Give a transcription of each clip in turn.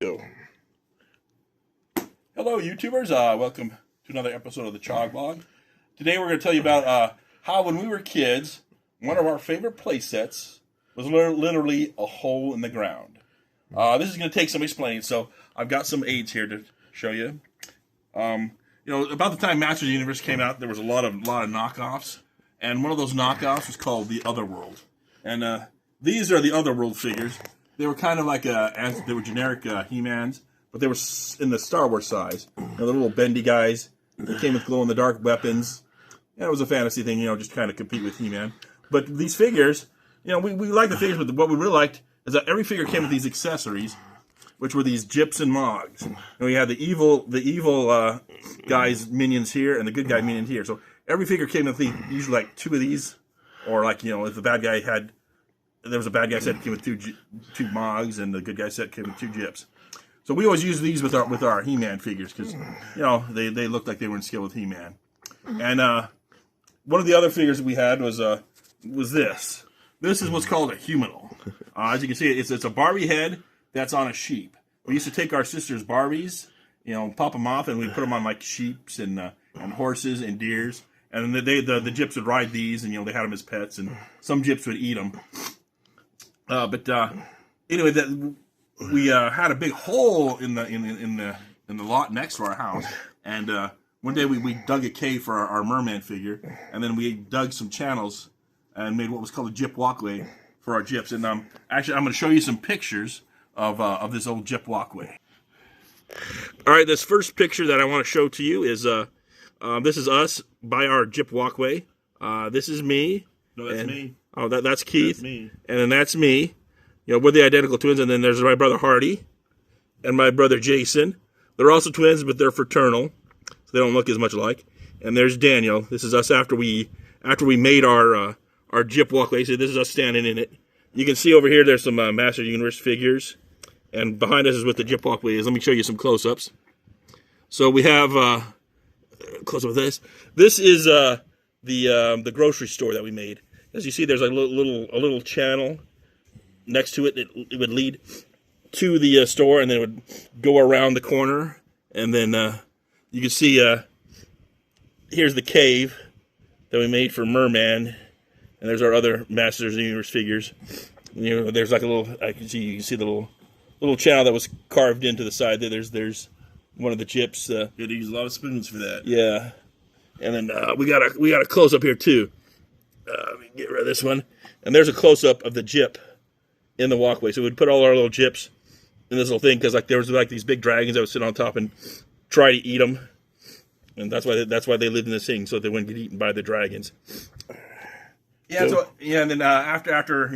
Hello, YouTubers. Welcome to another episode of the Chog Blog. Today we're going to tell you about how when we were kids, one of our favorite play sets was literally a hole in the ground. This is going to take some explaining, so I've got some aids here to show you. About the time Masters of the Universe came out, there was a lot of knockoffs, and one of those knockoffs was called the Otherworld. And these are the Otherworld figures. They were kind of like they were generic He-Mans, but they were in the Star Wars size. The little bendy guys. They came with glow-in-the-dark weapons. And it was a fantasy thing, just kind of compete with He-Man. But these figures, we like the figures, but what we really liked is that every figure came with these accessories, which were these Jipps and Mogs. And we had the evil guys minions here and the good guy minions here. So every figure came with usually like two of these, or like if the bad guy had. There was a bad guy set that came with two Mogs, and the good guy set came with two Jipps. So we always use these with our He-Man figures because they looked like they were in scale with He-Man. And one of the other figures that we had was this. This is what's called a humanal. As you can see, it's a Barbie head that's on a sheep. We used to take our sisters' Barbies, pop them off, and we put them on like sheeps and horses and deers. And the Jipps would ride these, and they had them as pets, and some Jipps would eat them. Anyway, we had a big hole in the lot next to our house, and one day we dug a cave for our merman figure, and then we dug some channels and made what was called a Jipp Walk-way for our Jipps. And actually, I'm going to show you some pictures of this old Jipp Walk-way. All right, this first picture that I want to show to you is this is us by our Jipp Walk-way. This is me. No, that's me. Oh, that's Keith. That's me. And then that's me. We're the identical twins. And then there's my brother Hardy and my brother Jason. They're also twins, but they're fraternal, so they don't look as much alike. And there's Daniel. This is us after we made our Jipp Walk-way. So this is us standing in it. You can see over here there's some Masters of the Universe figures, and behind us is what the Jipp Walk-way is. Let me show you some close-ups. So we have close up with this. This is the grocery store that we made. As you see, there's a little channel next to it. It would lead to the store, and then it would go around the corner. And then you can see here's the cave that we made for Merman, and there's our other Masters of the Universe figures. There's like a little. You can see the little channel that was carved into the side there. There's one of the Jipps. You had to use a lot of spoons for that. Yeah, and then we got a close up here too. Let me get rid of this one. And there's a close up of the Jipp in the walkway. So we'd put all our little Jipps in this little thing because there was these big dragons that would sit on top and try to eat them, and that's why they lived in this thing, so they wouldn't get eaten by the dragons. Yeah. And then after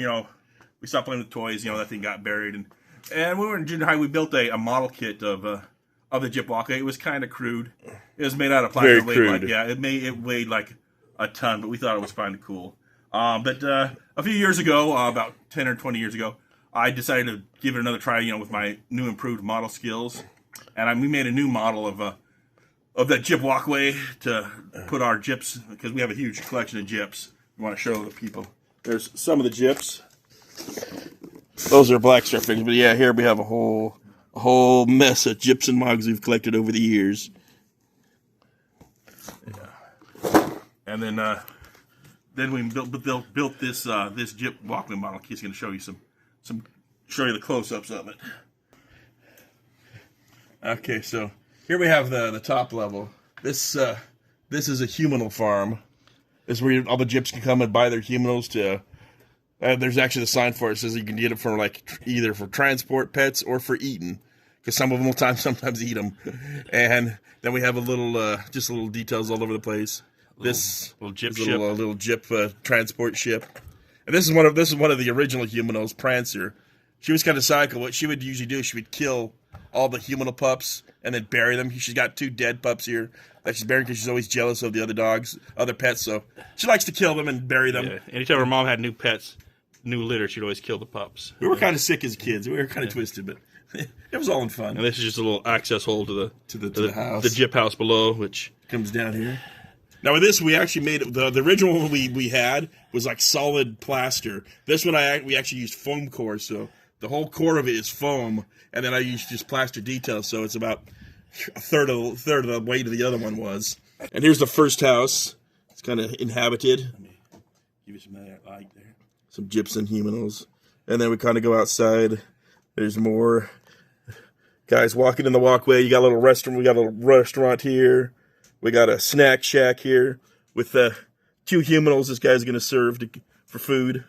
we stopped playing with toys. That thing got buried, and when we were in junior high, we built a model kit of the Jipp Walk-way. It was kind of crude. It was made out of plastic. Very crude. It weighed like a ton, but we thought it was kind of cool. But a few years ago, about 10 or 20 years ago, I decided to give it another try. With my new improved model skills, and we made a new model of that Jipp Walk-way to put our Jipps, because we have a huge collection of Jipps. We want to show the people. There's some of the Jipps. Those are Black Star figures, but yeah, here we have a whole mess of Jipps and Mogs we've collected over the years. Yeah. And then we built this Jipp Walk-way model. He's going to show you show you the close-ups of it. Okay, so here we have the top level. This is a humanal farm. This is where all the Jipps can come and buy their humanals to. There's actually the sign for it. It says you can get it for either for transport pets or for eating, because some of them will sometimes eat them. And then we have just little details all over the place. This little Jipp ship, little Jipp transport ship, and this is one of the original humanos, Prancer. She was kind of psycho. What she would usually do, she would kill all the humanal pups and then bury them. She's got 2 dead pups here that she's buried because she's always jealous of the other pets. So she likes to kill them and bury them. Yeah. Anytime her mom had new pets, new litter, she'd always kill the pups. We were kind of sick as kids. We were kind of twisted, but it was all in fun. And this is just a little access hole to the house, the Jipp house below, which comes down here. Now with this, we actually made the original one we had was like solid plaster. This one we actually used foam core, so The whole core of it is foam, and then I used just plaster details, so it's about a third of the weight of the other one was. And here's the first house. It's kind of inhabited. Let me give you some of that light there. Some gypsum humanos. And then we kind of go outside. There's more guys walking in the walkway. You got a little restaurant. We got a little restaurant here. We got a snack shack here with 2 humanos this guy's going to serve for food.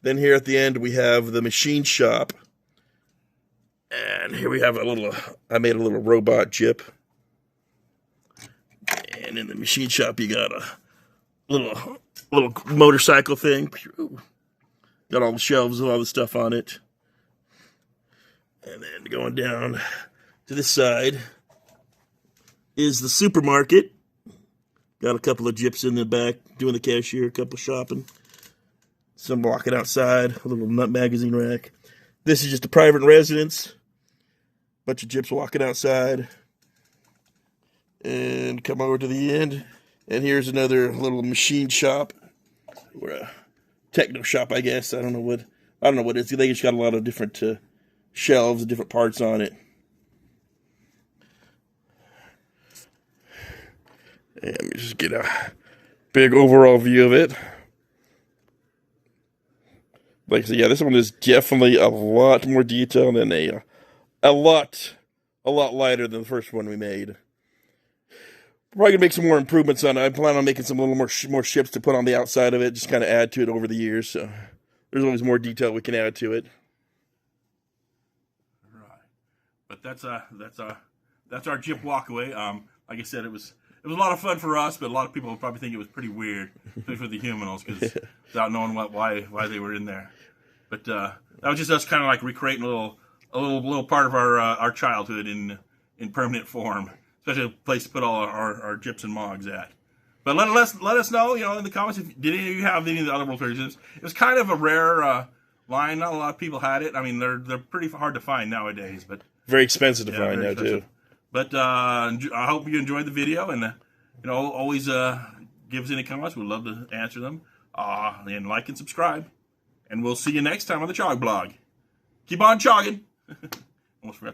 Then here at the end we have the machine shop. And here we have I made a little robot Jipp. And in the machine shop you got a little motorcycle thing. Got all the shelves with all the stuff on it. And then going down to this side is the supermarket. Got a couple of Jipps in the back doing the cashier, a couple shopping. Some walking outside, a little nut magazine rack. This is just a private residence. Bunch of Jipps walking outside. And come over to the end. And here's another little machine shop. Or a techno shop, I guess. I don't know what it is. They just got a lot of different shelves and different parts on it. And let me just get a big overall view of it. Like I said, yeah, this one is definitely a lot more detailed and a lot lighter than the first one we made. Probably gonna make some more improvements on it. I plan on making some little more ships to put on the outside of it, just kind of add to it over the years. So there's always more detail we can add to it. Right, but that's our Jipp Walk-way. Like I said, it was a lot of fun for us, but a lot of people will probably think it was pretty weird, especially for the humanos, because without knowing why they were in there. But that was just us kind of like recreating a little part of our childhood in permanent form. Especially a place to put all our Jipps and Mogs at. But let us know, in the comments, did any of you have any of the other World Series Jipps? It was kind of a rare line. Not a lot of people had it. I mean, they're pretty hard to find nowadays, but very expensive to find now too. But I hope you enjoyed the video, and always give us any comments. We'd love to answer them. And like and subscribe, and we'll see you next time on the Chog Blog. Keep on chogging. Almost forgot.